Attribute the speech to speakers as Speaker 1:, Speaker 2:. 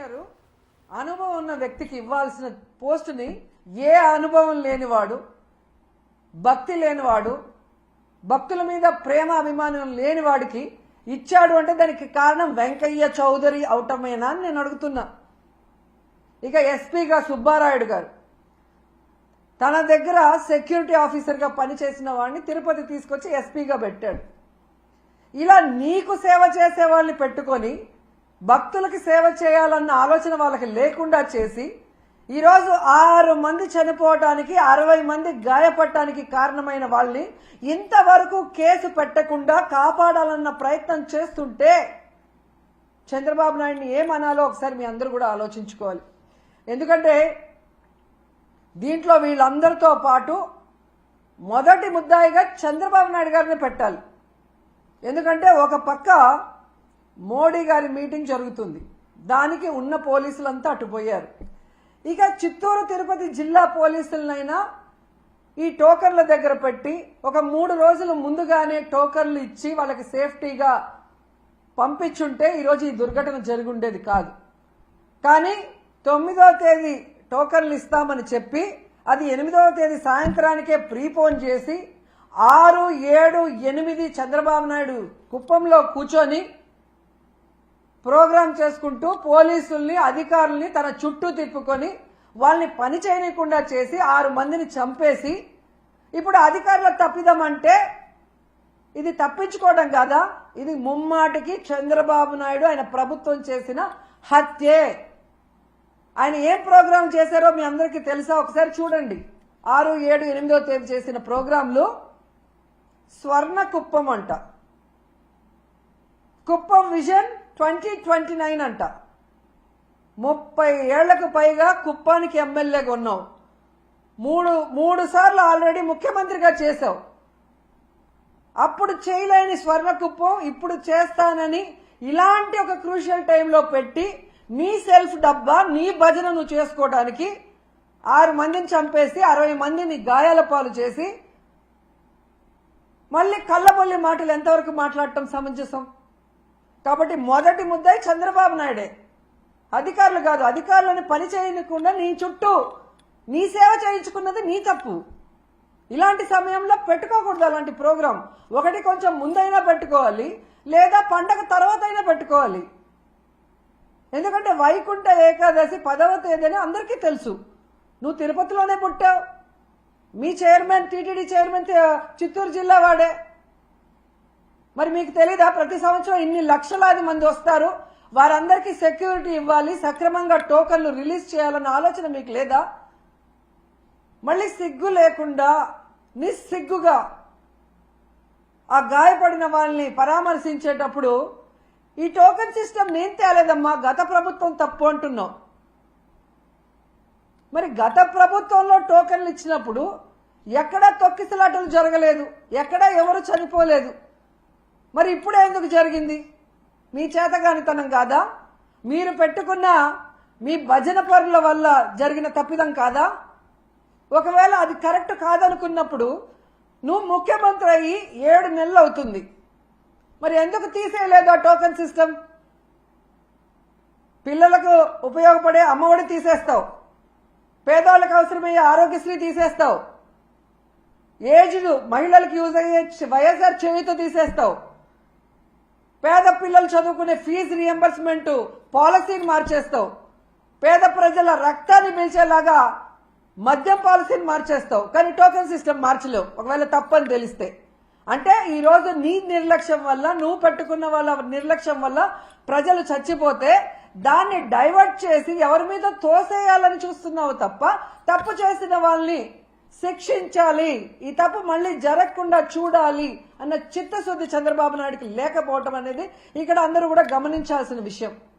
Speaker 1: గారు అనుభవం ఉన్న వ్యక్తికి ఇవ్వాల్సిన పోస్టుని ఏ అనుభవం లేనివాడు, భక్తి లేనివాడు, భక్తుల మీద ప్రేమ అభిమానం లేనివాడికి ఇచ్చాడు అంటే దానికి కారణం వెంకయ్య చౌదరి అవటమేనా అని నేను అడుగుతున్నా. ఇక ఎస్పీగా సుబ్బారాయుడు గారు తన దగ్గర సెక్యూరిటీ ఆఫీసర్గా పనిచేసిన వాడిని తిరుపతి తీసుకొచ్చి ఎస్పీగా పెట్టాడు. ఇలా నీకు సేవ చేసే వాళ్ళని పెట్టుకొని భక్తులకి సేవ చేయాలన్న ఆలోచన వాళ్ళకి లేకుండా చేసి ఈరోజు 6 మంది చనిపోవటానికి 60 మంది గాయపడటానికి కారణమైన వాళ్ళని ఇంతవరకు కేసు పెట్టకుండా కాపాడాలన్న ప్రయత్నం చేస్తుంటే చంద్రబాబు నాయుడిని ఏమనాలో ఒకసారి మీ అందరూ కూడా ఆలోచించుకోవాలి. ఎందుకంటే దీంట్లో వీళ్ళందరితో పాటు మొదటి ముద్దాయిగా చంద్రబాబు నాయుడు గారిని పెట్టాలి. ఎందుకంటే ఒక పక్క మోడీ గారి మీటింగ్ జరుగుతుంది, దానికి ఉన్న పోలీసులంతా అటుపోయారు. ఇక చిత్తూరు తిరుపతి జిల్లా పోలీసులనైనా ఈ టోకన్ల దగ్గర పెట్టి ఒక 3 రోజులు ముందుగానే టోకన్లు ఇచ్చి వాళ్ళకి సేఫ్టీగా పంపించుంటే ఈరోజు ఈ దుర్ఘటన జరిగి ఉండేది కాదు. కానీ 9వ తేదీ టోకన్లు ఇస్తామని చెప్పి అది 8వ తేదీ సాయంత్రానికే ప్రీపోన్ చేసి 6, 7, 8 చంద్రబాబు నాయుడు కుప్పంలో కూర్చొని ప్రోగ్రాం చేసుకుంటూ పోలీసుల్ని అధికారుల్ని తన చుట్టూ తిప్పుకొని వాళ్ళని పని చేయకుండా చేసి 6 మందిని చంపేసి ఇప్పుడు అధికారుల తప్పిదం అంటే ఇది తప్పించుకోవడం కాదా? ఇది ముమ్మాటికి చంద్రబాబు నాయుడు ఆయన ప్రభుత్వం చేసిన హత్యే. ఆయన ఏం ప్రోగ్రాం చేశారో మీ అందరికీ తెలుసా? ఒకసారి చూడండి. 6, 7, 8వ తేదీ చేసిన ప్రోగ్రాంలు స్వర్ణ కుప్పం అంట, కుప్పం విజన్ 2029 అంట. 30 ఏళ్లకు పైగా కుప్పానికి ఎమ్మెల్యేగా ఉన్నావు, మూడు సార్లు ఆల్రెడీ ముఖ్యమంత్రిగా చేశావు. అప్పుడు చేయలేని స్వర్ణ కుప్పం ఇప్పుడు చేస్తానని ఇలాంటి ఒక క్రూషియల్ టైంలో పెట్టి నీ సెల్ఫ్ డబ్బా నీ భజన నువ్వు చేసుకోవడానికి 6 మందిని చంపేసి 60 మందిని గాయాల పాలు చేసి మళ్ళీ కళ్ళబొల్లి మాటలు ఎంతవరకు మాట్లాడటం సమంజసం? కాబట్టి మొదటి ముద్దాయి చంద్రబాబు నాయుడే, అధికారులు కాదు. అధికారులను పని చేయకుండా నీ చుట్టూ నీ సేవ చేయించుకున్నది నీ తప్పు. ఇలాంటి సమయంలో పెట్టుకోకూడదు అలాంటి ప్రోగ్రాం. ఒకటి కొంచెం ముందైనా పెట్టుకోవాలి, లేదా పండగ తర్వాత అయినా పెట్టుకోవాలి. ఎందుకంటే వైకుంఠ ఏకాదశి 10వ తేదీని అందరికీ తెలుసు. నువ్వు తిరుపతిలోనే పుట్టావు, మీ చైర్మన్ టీటీడీ చైర్మన్ చిత్తూరు జిల్లా వాడే. మరి మీకు తెలీదా ప్రతి సంవత్సరం ఇన్ని లక్షలాది మంది వస్తారు, వారందరికీ సెక్యూరిటీ ఇవ్వాలి, సక్రమంగా టోకన్లు రిలీజ్ చేయాలన్న ఆలోచన మీకు లేదా? మళ్ళీ సిగ్గు లేకుండా నిస్సిగ్గుగా ఆ గాయపడిన వాళ్ళని పరామర్శించేటప్పుడు ఈ టోకన్ సిస్టమ్ నేను తేలేదమ్మా, గత ప్రభుత్వం తప్పు అంటున్నావు. మరి గత ప్రభుత్వంలో టోకన్లు ఇచ్చినప్పుడు ఎక్కడా తొక్కిసలాటలు జరగలేదు, ఎక్కడా ఎవరు చనిపోలేదు. మరి ఇప్పుడే ఎందుకు జరిగింది? మీ చేతగానితనం కాదా? మీరు పెట్టుకున్న మీ భజన పరుల వల్ల జరిగిన తప్పిదం కాదా? ఒకవేళ అది కరెక్ట్ కాదనుకున్నప్పుడు నువ్వు ముఖ్యమంత్రి అయ్యి 7 నెలలు అవుతుంది, మరి ఎందుకు తీసేయలేదు ఆ టోకన్ సిస్టమ్? పిల్లలకు ఉపయోగపడే అమ్మఒడి తీసేస్తావు, పేదవాళ్ళకి అవసరమయ్యే ఆరోగ్యశ్రీ తీసేస్తావు, ఏజ్డ్ మహిళలకు యూజ్ అయ్యే వైఎస్ఆర్ చేయూత తీసేస్తావు, పేద పిల్లలు చదువుకునే ఫీజు రియంబర్స్మెంట్ పాలసీని మార్చేస్తావు, పేద ప్రజల రక్తాన్ని పీల్చేలాగా మద్యం పాలసీని మార్చేస్తావు. కానీ టోకెన్ సిస్టమ్ మార్చలేవు ఒకవేళ తప్పని తెలిస్తే. అంటే ఈరోజు నీ నిర్లక్ష్యం వల్ల, నువ్వు పెట్టుకున్న వాళ్ళ నిర్లక్ష్యం వల్ల ప్రజలు చచ్చిపోతే దాన్ని డైవర్ట్ చేసి ఎవరి మీద తోసేయాలని చూస్తున్నావు తప్ప తప్పు చేసిన వాళ్ళని శిక్షించాలి, ఈ తప్పు మళ్ళీ జరగకుండా చూడాలి అన్న చిత్తశుద్ధి చంద్రబాబు నాయుడికి లేకపోవటం అనేది ఇక్కడ అందరూ కూడా గమనించాల్సిన విషయం.